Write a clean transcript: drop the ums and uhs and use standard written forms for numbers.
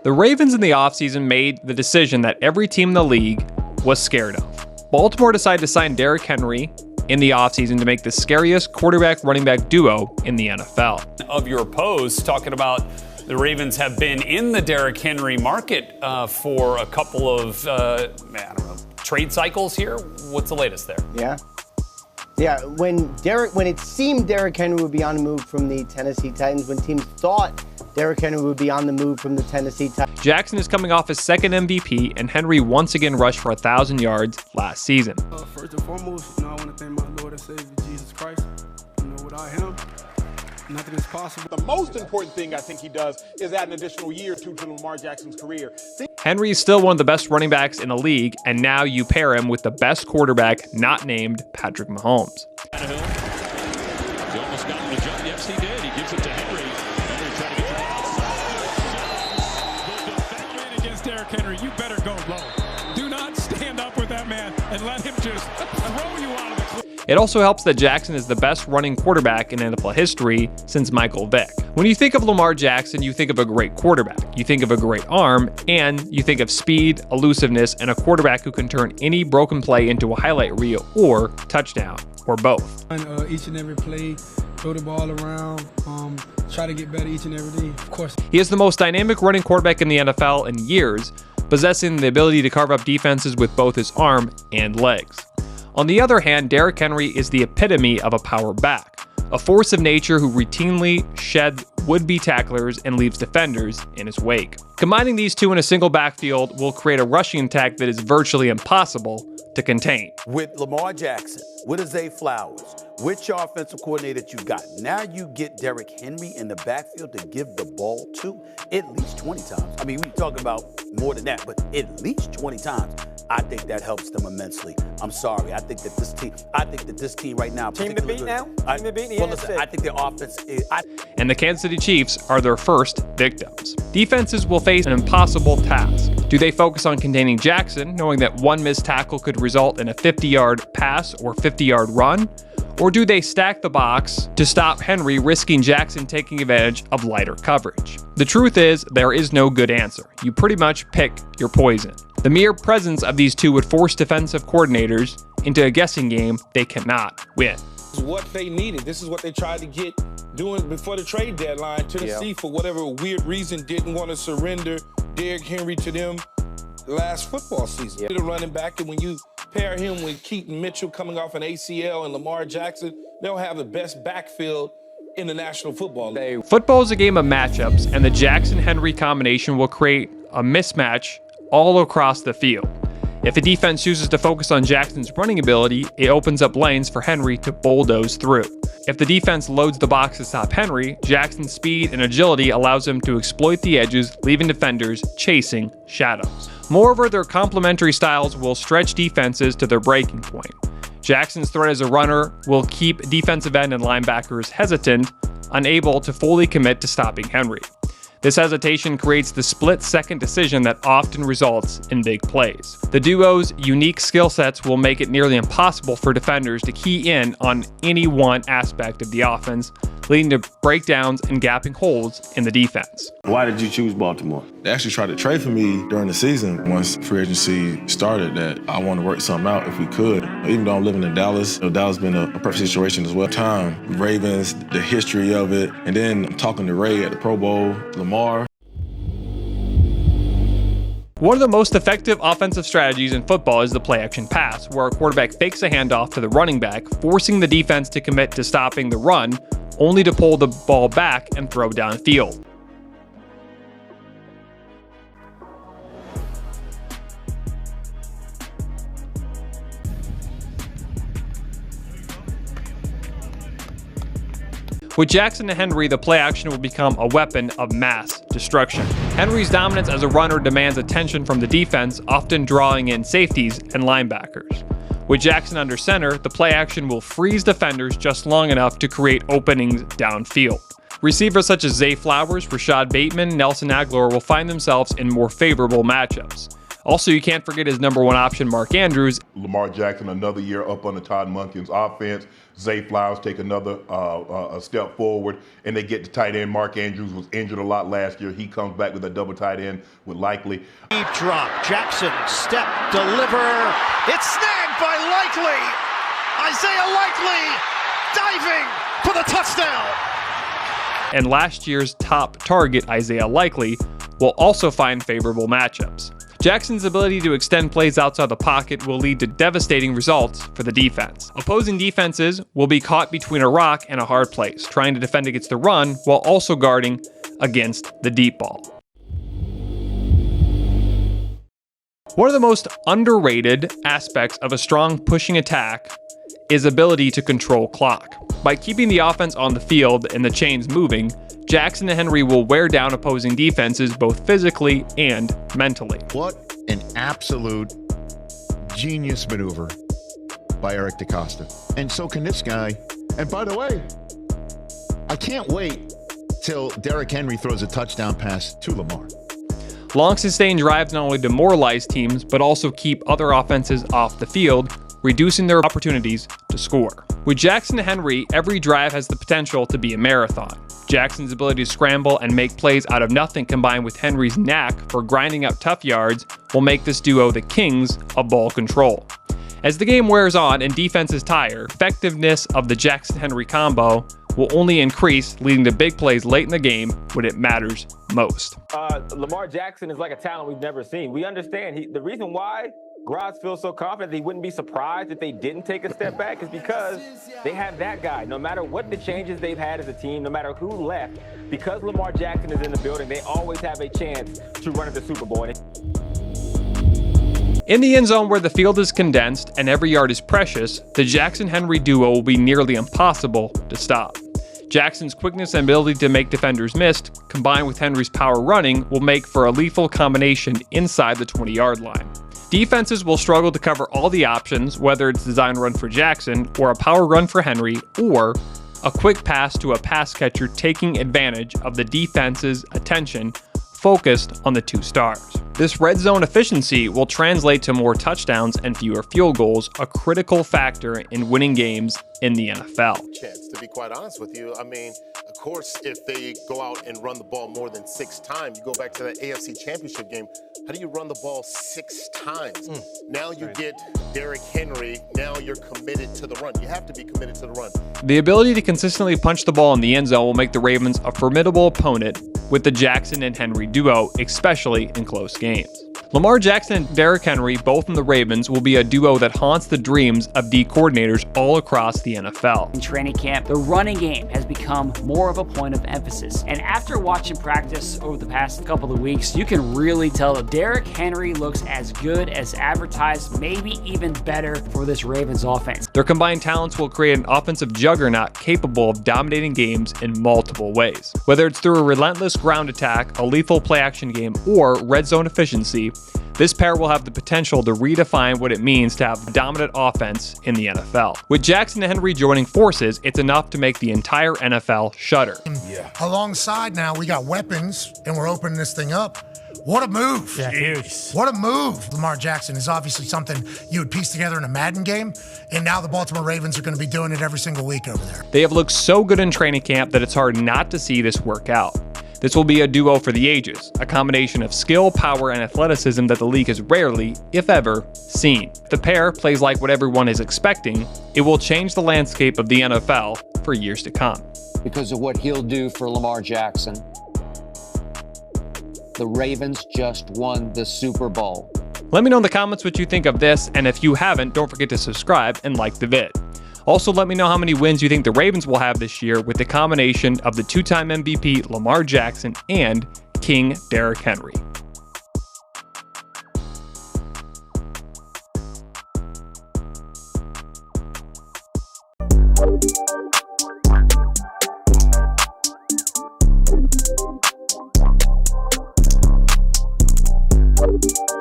The Ravens in the offseason made the decision that every team in the league was scared of. Baltimore decided to sign Derrick Henry in the offseason to make the scariest quarterback-running back duo in the NFL. Of your post, talking about the Ravens have been in the Derrick Henry market for a couple of, trade cycles here. What's the latest there? Yeah, when it seemed Derrick Henry would be on the move from the Tennessee Titans, when teams thought Derrick Henry would be on the move from the Tennessee Titans. Jackson is coming off his second MVP, and Henry once again rushed for 1,000 yards last season. First and foremost, I want to thank my Lord and Savior, Jesus Christ. Without him, nothing is possible. The most important thing I think he does is add an additional year to Lamar Jackson's career. Henry is still one of the best running backs in the league, and now you pair him with the best quarterback not named Patrick Mahomes. He almost got him to jump. Yes, he did. He gives it to Henry. Henry trying to get the defender against Derrick Henry. You better go low. Do not stand up with that man and let him just throw you out of the clip. It also helps that Jackson is the best running quarterback in NFL history since Michael Vick. When you think of Lamar Jackson, you think of a great quarterback. You think of a great arm, and you think of speed, elusiveness, and a quarterback who can turn any broken play into a highlight reel or touchdown, or both. Each and every play, throw the ball around, try to get better each and every day, of course. He is the most dynamic running quarterback in the NFL in years, possessing the ability to carve up defenses with both his arm and legs. On the other hand, Derrick Henry is the epitome of a power back, a force of nature who routinely sheds would-be tacklers and leaves defenders in his wake. Combining these two in a single backfield will create a rushing attack that is virtually impossible to contain. With Lamar Jackson, with Zay Flowers, with your offensive coordinator that you got, now you get Derrick Henry in the backfield to give the ball to at least 20 times. I mean, we talk about more than that, but at least 20 times. I think that helps them immensely. I'm sorry. I think that this team right now. Team to beat now? Team to beat? Well, listen, I think their offense is. And the Kansas City Chiefs are their first victims. Defenses will face an impossible task. Do they focus on containing Jackson, knowing that one missed tackle could result in a 50-yard pass or 50-yard run? Or do they stack the box to stop Henry, risking Jackson taking advantage of lighter coverage? The truth is, there is no good answer. You pretty much pick your poison. The mere presence of these two would force defensive coordinators into a guessing game they cannot win. This is what they needed. This is what they tried to get doing before the trade deadline. Tennessee, for whatever weird reason, didn't want to surrender Derrick Henry to them last football season. The running back, and when you pair him with Keaton Mitchell coming off an ACL and Lamar Jackson, they'll have the best backfield in the National Football League. Football is a game of matchups, and the Jackson-Henry combination will create a mismatch all across the field. If a defense chooses to focus on Jackson's running ability, it opens up lanes for Henry to bulldoze through. If the defense loads the box to stop Henry, Jackson's speed and agility allows him to exploit the edges, leaving defenders chasing shadows. Moreover, their complementary styles will stretch defenses to their breaking point. Jackson's threat as a runner will keep defensive end and linebackers hesitant, unable to fully commit to stopping Henry. This hesitation creates the split-second decision that often results in big plays. The duo's unique skill sets will make it nearly impossible for defenders to key in on any one aspect of the offense, leading to breakdowns and gapping holes in the defense. Why did you choose Baltimore? They actually tried to trade for me during the season once free agency started, that I want to work something out if we could. Even though I'm living in Dallas, Dallas has been a perfect situation as well. Time, Ravens, the history of it, and then I'm talking to Ray at the Pro Bowl, Lamar. One of the most effective offensive strategies in football is the play-action pass, where a quarterback fakes a handoff to the running back, forcing the defense to commit to stopping the run, only to pull the ball back and throw downfield. With Jackson and Henry, the play action will become a weapon of mass destruction. Henry's dominance as a runner demands attention from the defense, often drawing in safeties and linebackers. With Jackson under center, the play action will freeze defenders just long enough to create openings downfield. Receivers such as Zay Flowers, Rashad Bateman, and Nelson Aguilar will find themselves in more favorable matchups. Also, you can't forget his number one option, Mark Andrews. Lamar Jackson, another year up on the Todd Monken's offense. Zay Flowers take another a step forward, and they get the tight end. Mark Andrews was injured a lot last year. He comes back with a double tight end with Likely. Deep drop. Jackson, step, deliver. It's snagged by Likely. Isaiah Likely diving for the touchdown. And last year's top target, Isaiah Likely, will also find favorable matchups. Jackson's ability to extend plays outside the pocket will lead to devastating results for the defense. Opposing defenses will be caught between a rock and a hard place, trying to defend against the run while also guarding against the deep ball. One of the most underrated aspects of a strong pushing attack is ability to control clock. By keeping the offense on the field and the chains moving, Jackson and Henry will wear down opposing defenses both physically and mentally. What an absolute genius maneuver by Eric DeCosta. And so can this guy. And by the way, I can't wait till Derrick Henry throws a touchdown pass to Lamar. Long sustained drives not only demoralize teams, but also keep other offenses off the field, reducing their opportunities to score. With Jackson and Henry, every drive has the potential to be a marathon. Jackson's ability to scramble and make plays out of nothing combined with Henry's knack for grinding out tough yards will make this duo the kings of ball control. As the game wears on and defenses tire, effectiveness of the Jackson-Henry combo will only increase, leading to big plays late in the game when it matters most. Lamar Jackson is like a talent we've never seen. We understand the reason why Graz feels so confident that he wouldn't be surprised if they didn't take a step back is because they have that guy. No matter what the changes they've had as a team, no matter who left, because Lamar Jackson is in the building, they always have a chance to run at the Super Bowl. In the end zone where the field is condensed and every yard is precious, the Jackson-Henry duo will be nearly impossible to stop. Jackson's quickness and ability to make defenders miss, combined with Henry's power running, will make for a lethal combination inside the 20-yard line. Defenses will struggle to cover all the options, whether it's a design run for Jackson, or a power run for Henry, or a quick pass to a pass catcher taking advantage of the defense's attention focused on the two stars. This red zone efficiency will translate to more touchdowns and fewer field goals, a critical factor in winning games in the NFL. Chance, to be quite honest with you, I mean, of course, if they go out and run the ball more than 6 times, you go back to that AFC Championship game, how do you run the ball 6 times? Now you get Derrick Henry, now you're committed to the run. You have to be committed to the run. The ability to consistently punch the ball in the end zone will make the Ravens a formidable opponent with the Jackson and Henry duo, especially in close games. Lamar Jackson and Derrick Henry, both in the Ravens, will be a duo that haunts the dreams of D coordinators all across the NFL. In training camp, the running game has become more of a point of emphasis. And after watching practice over the past couple of weeks, you can really tell that Derrick Henry looks as good as advertised, maybe even better for this Ravens offense. Their combined talents will create an offensive juggernaut capable of dominating games in multiple ways. Whether it's through a relentless ground attack, a lethal play-action game, or red zone efficiency, this pair will have the potential to redefine what it means to have a dominant offense in the NFL. With Jackson and Henry joining forces, it's enough to make the entire NFL shudder. Alongside now, we got weapons, and we're opening this thing up. What a move. Yeah, huge. What a move. Lamar Jackson is obviously something you would piece together in a Madden game, and now the Baltimore Ravens are going to be doing it every single week over there. They have looked so good in training camp that it's hard not to see this work out. This will be a duo for the ages, a combination of skill, power, and athleticism that the league has rarely, if ever, seen. If the pair plays like what everyone is expecting, it will change the landscape of the NFL for years to come. Because of what he'll do for Lamar Jackson, the Ravens just won the Super Bowl. Let me know in the comments what you think of this, and if you haven't, don't forget to subscribe and like the vid. Also, let me know how many wins you think the Ravens will have this year with the combination of the 2-time MVP Lamar Jackson and King Derrick Henry. We'll be right back.